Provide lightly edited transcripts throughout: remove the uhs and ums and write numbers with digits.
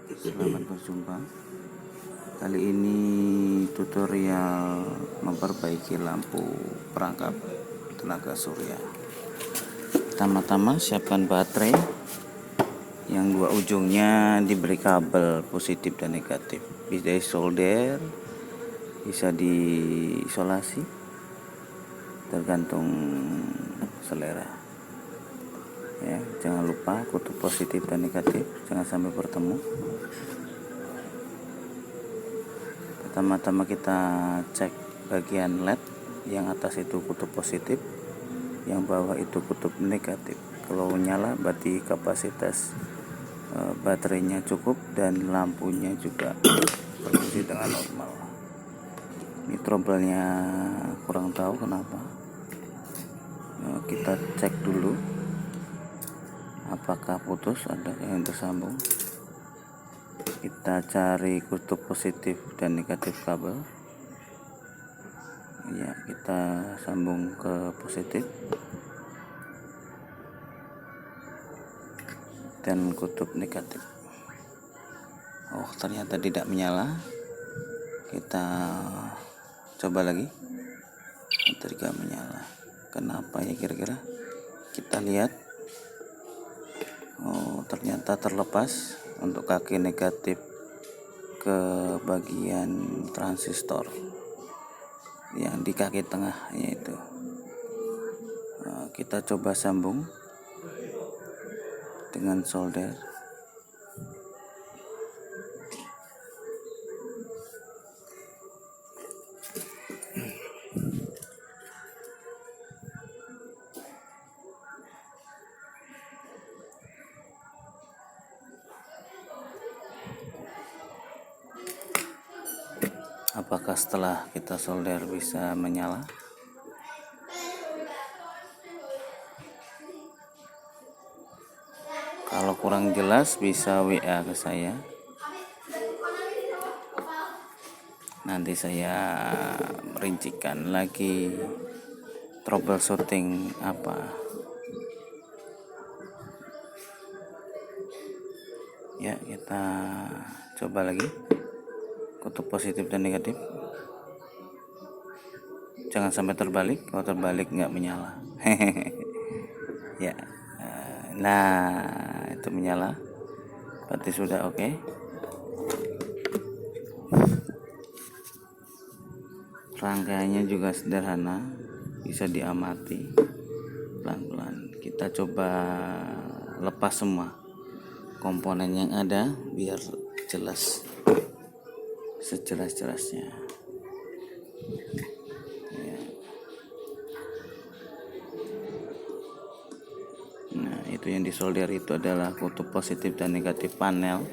Selamat berjumpa. Kali ini tutorial memperbaiki lampu perangkap tenaga surya. Pertama-tama siapkan baterai yang dua ujungnya diberi kabel positif dan negatif. Bisa disolder, bisa diisolasi, tergantung selera. Ya, jangan lupa kutub positif dan negatif jangan sampai bertemu. Pertama-tama kita cek bagian LED, yang atas itu kutub positif, yang bawah itu kutub negatif. Kalau nyala berarti kapasitas baterainya cukup dan lampunya juga berfungsi dengan normal. Ini trouble-nya kurang tahu kenapa. Kita cek dulu apakah putus, ada yang tersambung. Kita cari kutub positif dan negatif kabel. Ya, kita sambung ke positif dan kutub negatif. Oh, ternyata tidak menyala. Kita coba lagi. Tidak menyala. Kenapa ya kira-kira? Kita lihat. Oh, ternyata terlepas untuk kaki negatif ke bagian transistor yang di kaki tengah, yaitu kita coba sambung dengan solder. Apakah setelah kita solder bisa menyala? Kalau kurang jelas bisa WA ke saya. Nanti saya merincikan lagi troubleshooting apa. Ya, kita coba lagi kutub positif dan negatif. Jangan sampai terbalik. Kalau terbalik nggak menyala. Ya, nah itu menyala. Berarti sudah oke. Rangkaiannya juga sederhana, bisa diamati pelan-pelan. Kita coba lepas semua komponen yang ada biar jelas, sejelas-jelasnya. Ya. Nah, itu yang disolder itu adalah kutub positif dan negatif panel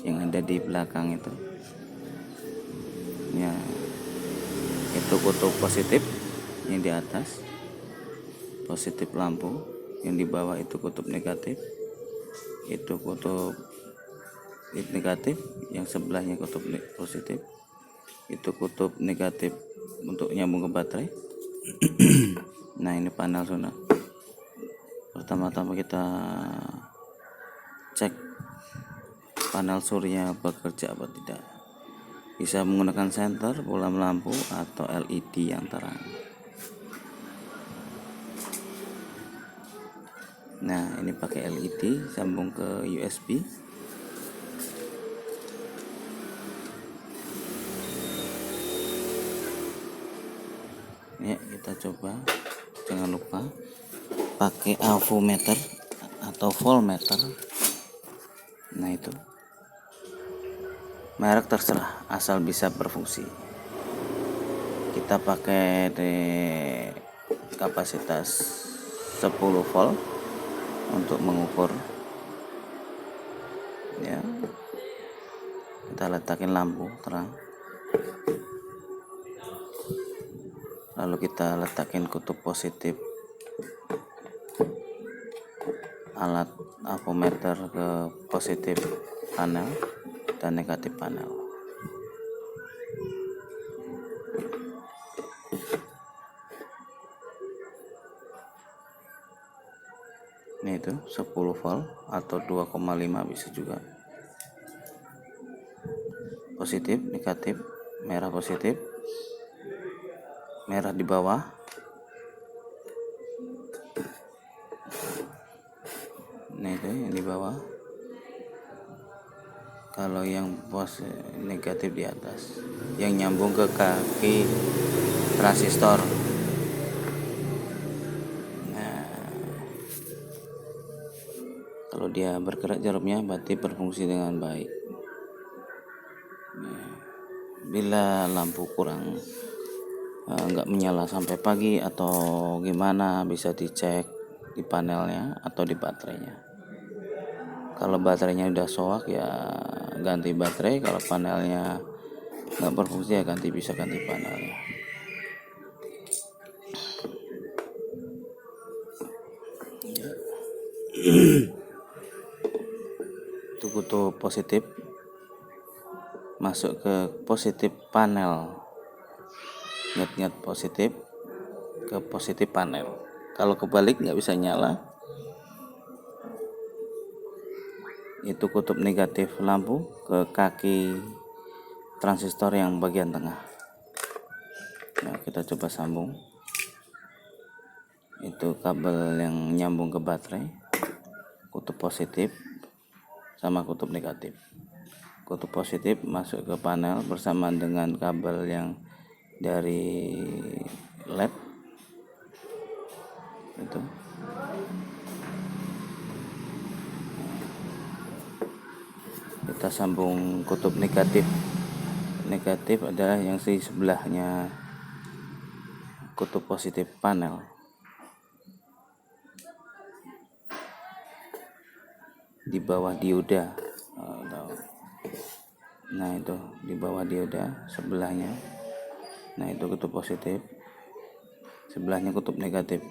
yang ada di belakang itu. Ya, itu kutub positif yang di atas, positif lampu. Yang di bawah itu kutub negatif, itu kutub negatif, yang sebelahnya kutub positif, itu kutub negatif untuk nyambung ke baterai. Nah, ini panel sudah. Pertama-tama kita cek panel surya bekerja apa tidak. Bisa menggunakan senter, bolam lampu, atau LED yang terang. Nah, ini pakai LED, sambung ke USB. Ya, kita coba. Jangan lupa pakai avometer atau voltmeter. Nah, itu merek terserah, asal bisa berfungsi. Kita pakai di kapasitas 10 volt untuk mengukur. Ya, kita letakin lampu terang, lalu kita letakin kutub positif alat avometer ke positif panel dan negatif panel. Ini itu 10 volt atau 2,5 bisa juga. positif, negatif, merah positif, merah di bawah, nah itu yang di bawah. Kalau yang negatif di atas, yang nyambung ke kaki transistor. Nah, kalau dia bergerak jarumnya berarti berfungsi dengan baik. Nah, bila lampu kurang nggak menyala sampai pagi atau gimana, bisa dicek di panelnya atau di baterainya. Kalau baterainya udah soak ya ganti baterai, kalau panelnya nggak berfungsi ya bisa ganti panelnya. Itu kutub positif masuk ke positif panel, nyet positif ke positif panel. Kalau kebalik nggak bisa nyala. Itu kutub negatif lampu ke kaki transistor yang bagian tengah. Nah, kita coba sambung. Itu kabel yang nyambung ke baterai, kutub positif sama kutub negatif. Kutub positif masuk ke panel bersamaan dengan kabel yang dari LED itu. Kita sambung kutub negatif. Negatif adalah yang di sebelahnya kutub positif panel. Di bawah dioda. Nah, itu di bawah dioda sebelahnya. Nah, itu kutub positif. Sebelahnya kutub negatif.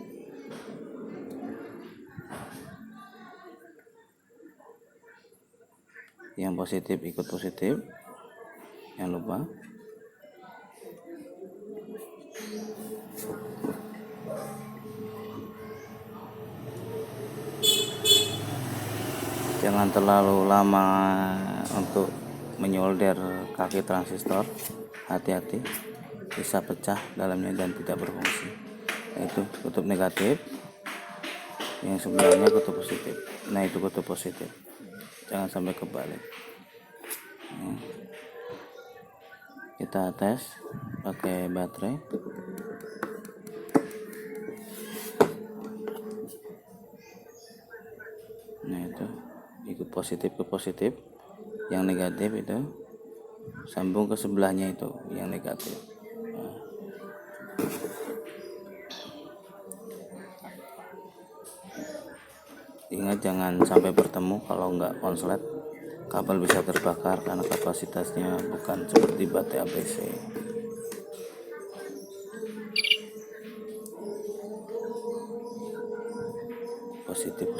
Yang positif ikut positif, jangan lupa. Jangan terlalu lama untuk menyolder kaki transistor, hati-hati bisa pecah dalamnya dan tidak berfungsi. Itu kutub negatif, yang sebelahnya kutub positif. Nah, itu kutub positif, jangan sampai kebalik. Kita tes pakai baterai. Nah, itu ikut positif ke positif, yang negatif itu sambung ke sebelahnya itu yang negatif. Nah. Ingat jangan sampai bertemu, kalau nggak konslet kabel bisa terbakar karena kapasitasnya bukan seperti baterai ABC.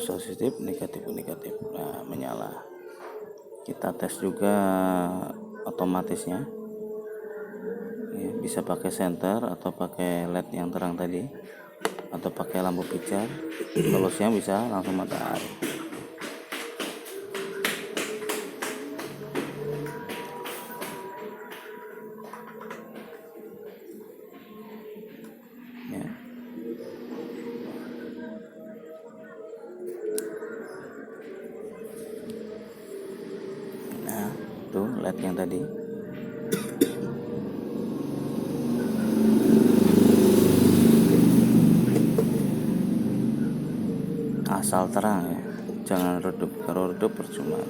Positif, negatif. Nah, menyala. Kita tes juga otomatisnya. Ya, bisa pakai senter atau pakai LED yang terang tadi, atau pakai lampu pijar. Kalau siang bisa langsung matahari. Ya. Nah, tuh LED yang tadi. Asal terang ya, jangan redup. Kalau redup percuma.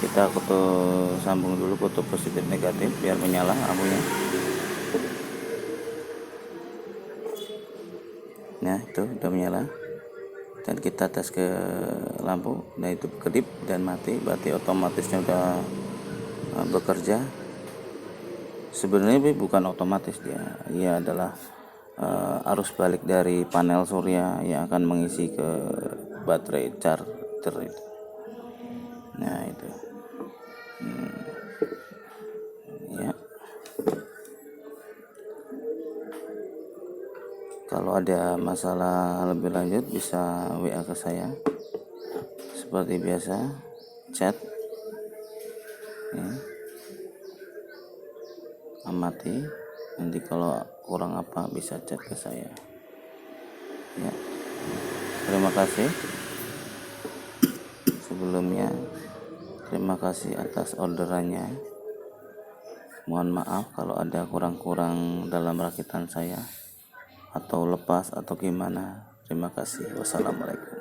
Kita sambung dulu kutub positif negatif biar menyala lampunya. Nah, itu udah menyala. Dan kita tes ke lampu. Nah, itu kedip dan mati, berarti otomatisnya udah bekerja. Sebenarnya bukan otomatis, dia adalah arus balik dari panel surya yang akan mengisi ke baterai charger itu. Nah, itu ya. Kalau ada masalah lebih lanjut bisa WA ke saya seperti biasa, chat ya. Amati, nanti kalau kurang apa bisa chat ke saya ya. Terima kasih sebelumnya, terima kasih atas orderannya. Mohon maaf kalau ada kurang-kurang dalam rakitan saya atau lepas atau gimana. Terima kasih. Wassalamualaikum.